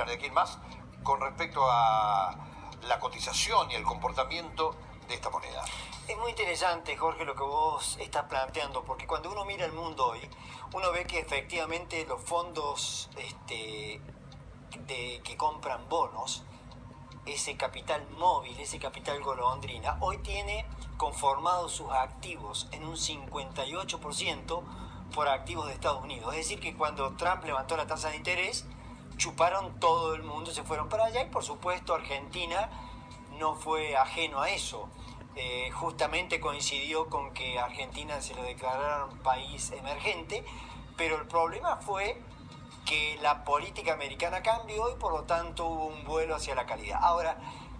hablar de quién más, con respecto a la cotización y el comportamiento de esta moneda. Es muy interesante, Jorge, lo que vos estás planteando, porque cuando uno mira el mundo hoy, uno ve que efectivamente los fondos que compran bonos, ese capital móvil, ese capital golondrina, hoy tiene conformados sus activos en un 58% por activos de Estados Unidos. Es decir, que cuando Trump levantó la tasa de interés, chuparon todo el mundo, se fueron para allá, y por supuesto Argentina no fue ajeno a eso. Justamente coincidió con que Argentina se lo declararon país emergente, pero el problema fue que la política americana cambió y por lo tanto hubo un vuelo hacia la calidad. Ahora,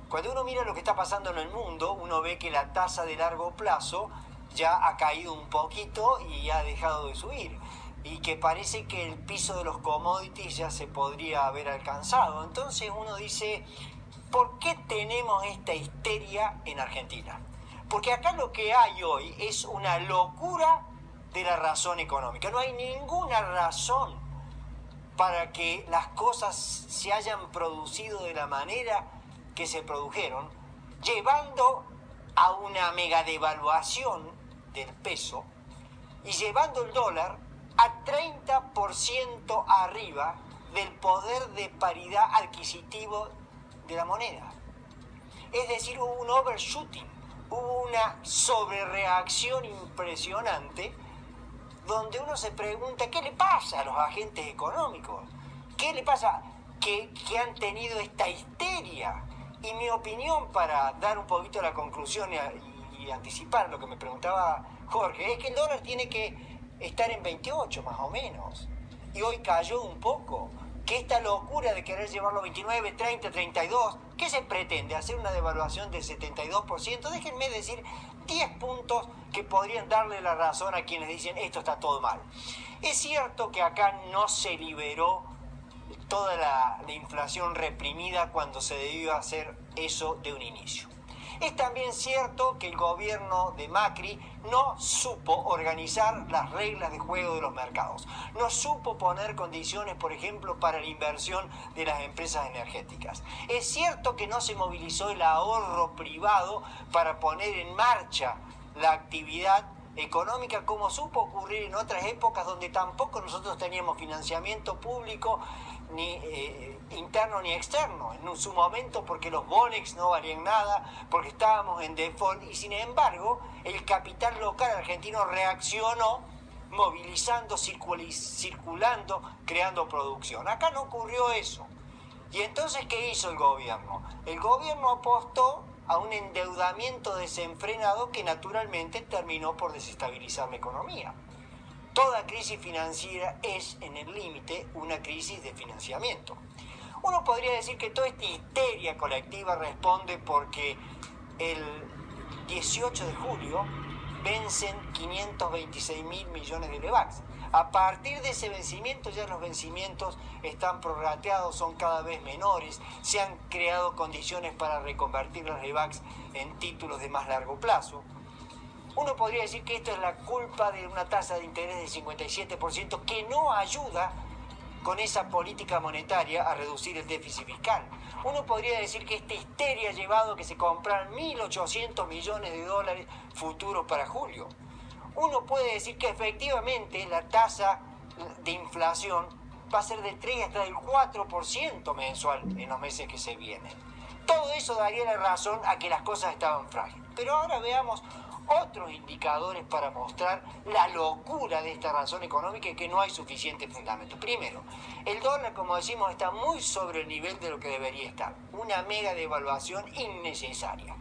cuando uno mira lo que está pasando en el mundo, uno ve que la tasa de largo plazo ya ha caído un poquito y ha dejado de subir, y que parece que el piso de los commodities ya se podría haber alcanzado. Entonces uno dice, ¿por qué tenemos esta histeria en Argentina? Porque acá lo que hay hoy es una locura de la razón económica. No hay ninguna razón para que las cosas se hayan producido de la manera que se produjeron, llevando a una mega devaluación del peso y llevando el dólar a 30% arriba del poder de paridad adquisitivo de la moneda. Es decir, hubo un overshooting, hubo una sobrereacción impresionante, donde uno se pregunta, ¿qué le pasa a los agentes económicos? ¿Qué le pasa que han tenido esta histeria? Y mi opinión, para dar un poquito la conclusión y anticipar lo que me preguntaba Jorge, es que el dólar tiene que estar en 28 más o menos, y hoy cayó un poco. Que esta locura de querer llevarlo a 29, 30, 32, ¿qué se pretende? ¿Hacer una devaluación del 72%? Déjenme decir 10 puntos que podrían darle la razón a quienes dicen esto está todo mal. Es cierto que acá no se liberó toda la inflación reprimida cuando se debió hacer eso de un inicio. Es también cierto que el gobierno de Macri no supo organizar las reglas de juego de los mercados, no supo poner condiciones, por ejemplo, para la inversión de las empresas energéticas. Es cierto que no se movilizó el ahorro privado para poner en marcha la actividad económica, como supo ocurrir en otras épocas donde tampoco nosotros teníamos financiamiento público ni interno ni externo en su momento, porque los bonex no valían nada, porque estábamos en default, y sin embargo el capital local argentino reaccionó movilizando, circulando, creando producción. Acá no ocurrió eso. Y entonces, ¿qué hizo el gobierno? El gobierno apostó a un endeudamiento desenfrenado que naturalmente terminó por desestabilizar la economía. Toda crisis financiera es, en el límite, una crisis de financiamiento. Uno podría decir que toda esta histeria colectiva responde porque el 18 de julio vencen 526.000 millones de LEVACs. A partir de ese vencimiento, ya los vencimientos están prorrateados, son cada vez menores, se han creado condiciones para reconvertir las LEVACs en títulos de más largo plazo. Uno podría decir que esto es la culpa de una tasa de interés del 57% que no ayuda con esa política monetaria a reducir el déficit fiscal. Uno podría decir que esta histeria ha llevado a que se compran 1.800 millones de dólares futuros para julio. Uno puede decir que efectivamente la tasa de inflación va a ser del 3 hasta del 4% mensual en los meses que se vienen. Todo eso daría la razón a que las cosas estaban frágiles. Pero ahora veamos otros indicadores para mostrar la locura de esta razón económica y que no hay suficiente fundamento. Primero, el dólar, como decimos, está muy sobre el nivel de lo que debería estar. Una mega devaluación innecesaria.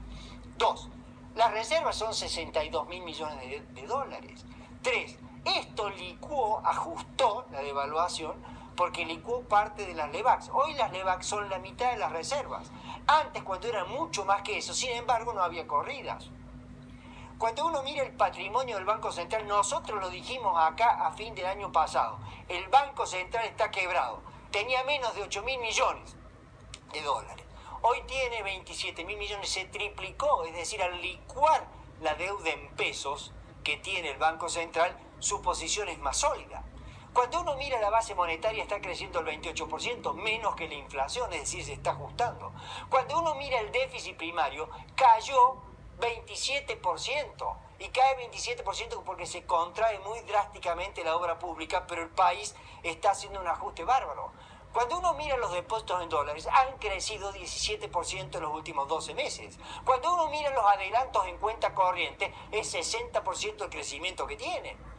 Dos, las reservas son 62.000 millones de dólares. Tres, esto licuó, ajustó la devaluación porque licuó parte de las LEVACs. Hoy las LEVACs son la mitad de las reservas. Antes, cuando eran mucho más que eso, sin embargo, no había corridas. Cuando uno mira el patrimonio del Banco Central, nosotros lo dijimos acá a fin del año pasado, el Banco Central está quebrado, tenía menos de 8.000 millones de dólares, hoy tiene 27.000 millones, se triplicó, es decir, al licuar la deuda en pesos que tiene el Banco Central, su posición es más sólida. Cuando uno mira la base monetaria está creciendo el 28%, menos que la inflación, es decir, se está ajustando. Cuando uno mira el déficit primario, cayó 27%. Y cae 27% porque se contrae muy drásticamente la obra pública, pero el país está haciendo un ajuste bárbaro. Cuando uno mira los depósitos en dólares, han crecido 17% en los últimos 12 meses. Cuando uno mira los adelantos en cuenta corriente, es 60% el crecimiento que tienen.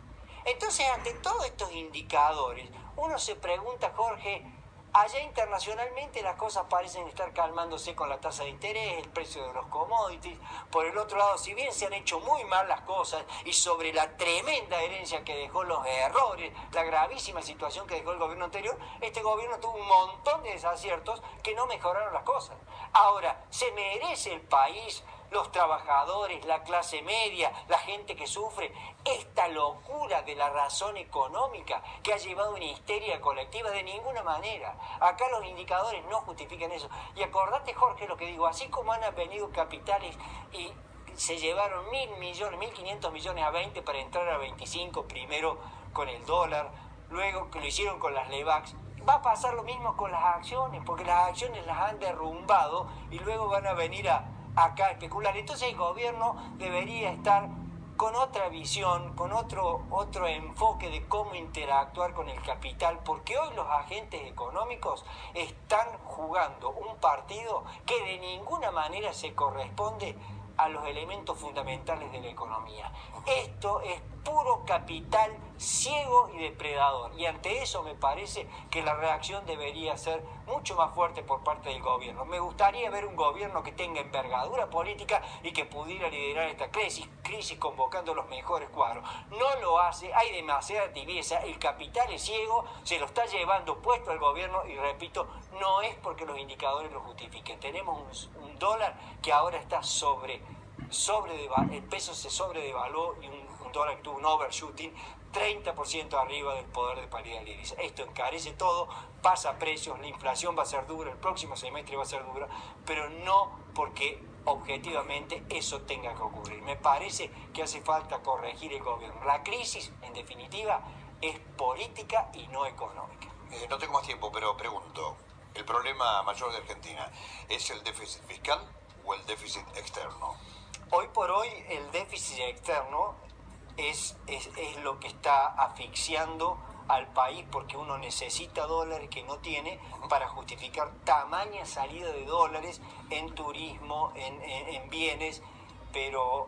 Entonces, ante todos estos indicadores, uno se pregunta, Jorge, allá internacionalmente las cosas parecen estar calmándose con la tasa de interés, el precio de los commodities. Por el otro lado, si bien se han hecho muy mal las cosas y sobre la tremenda herencia que dejó, los errores, la gravísima situación que dejó el gobierno anterior, este gobierno tuvo un montón de desaciertos que no mejoraron las cosas. Ahora, ¿se merece el país, los trabajadores, la clase media, la gente que sufre, esta locura de la razón económica que ha llevado una histeria colectiva? De ninguna manera. Acá los indicadores no justifican eso. Y acordate, Jorge, lo que digo, así como han venido capitales y se llevaron 1.000 millones, 1.500 millones a 20 para entrar a 25, primero con el dólar, luego que lo hicieron con las LEVAX, va a pasar lo mismo con las acciones, porque las acciones las han derrumbado y luego van a venir acá a especular. Entonces el gobierno debería estar con otra visión, con otro enfoque de cómo interactuar con el capital, porque hoy los agentes económicos están jugando un partido que de ninguna manera se corresponde a los elementos fundamentales de la economía. Esto es puro capital ciego y depredador, y ante eso me parece que la reacción debería ser mucho más fuerte por parte del gobierno. Me gustaría ver un gobierno que tenga envergadura política y que pudiera liderar esta crisis convocando los mejores cuadros. No lo hace, hay demasiada tibieza, el capital es ciego, se lo está llevando puesto al gobierno y repito, no es porque los indicadores lo justifiquen. Tenemos un dólar que ahora está el peso se sobredevaluó y un dólar que tuvo un overshooting 30% arriba del poder de paridad de la divisa. Esto encarece todo, pasa precios, la inflación va a ser dura, el próximo semestre va a ser dura, pero no porque objetivamente eso tenga que ocurrir. Me parece que hace falta corregir el gobierno. La crisis, en definitiva, es política y no económica. No tengo más tiempo, pero pregunto, ¿el problema mayor de Argentina es el déficit fiscal o el déficit externo? Hoy por hoy el déficit externo es lo que está asfixiando al país, porque uno necesita dólares que no tiene para justificar tamaña salida de dólares en turismo, en bienes, pero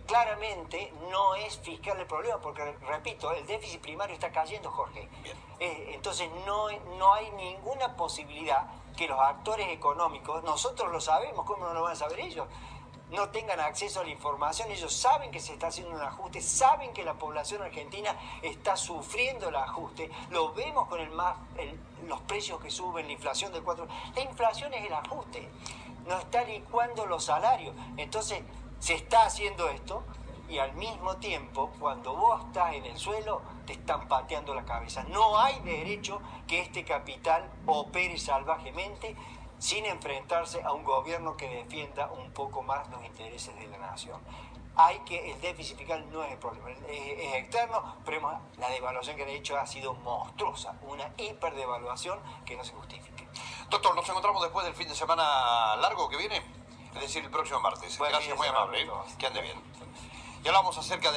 claramente no es fiscal el problema, porque repito, el déficit primario está cayendo, Jorge. Entonces no hay ninguna posibilidad que los actores económicos, nosotros lo sabemos, ¿cómo no lo van a saber ellos?, no tengan acceso a la información. Ellos saben que se está haciendo un ajuste, saben que la población argentina está sufriendo el ajuste, lo vemos con los precios que suben, la inflación del 4%. La inflación es el ajuste, no está licuando los salarios. Entonces se está haciendo esto y al mismo tiempo, cuando vos estás en el suelo, te están pateando la cabeza. No hay derecho que este capital opere salvajemente sin enfrentarse a un gobierno que defienda un poco más los intereses de la nación. El déficit fiscal no es el problema, es externo, pero la devaluación que han hecho ha sido monstruosa, una hiperdevaluación que no se justifica. Doctor, nos encontramos después del fin de semana largo que viene, es decir, el próximo martes. Gracias, muy amable. Que ande bien. Y hablamos acerca de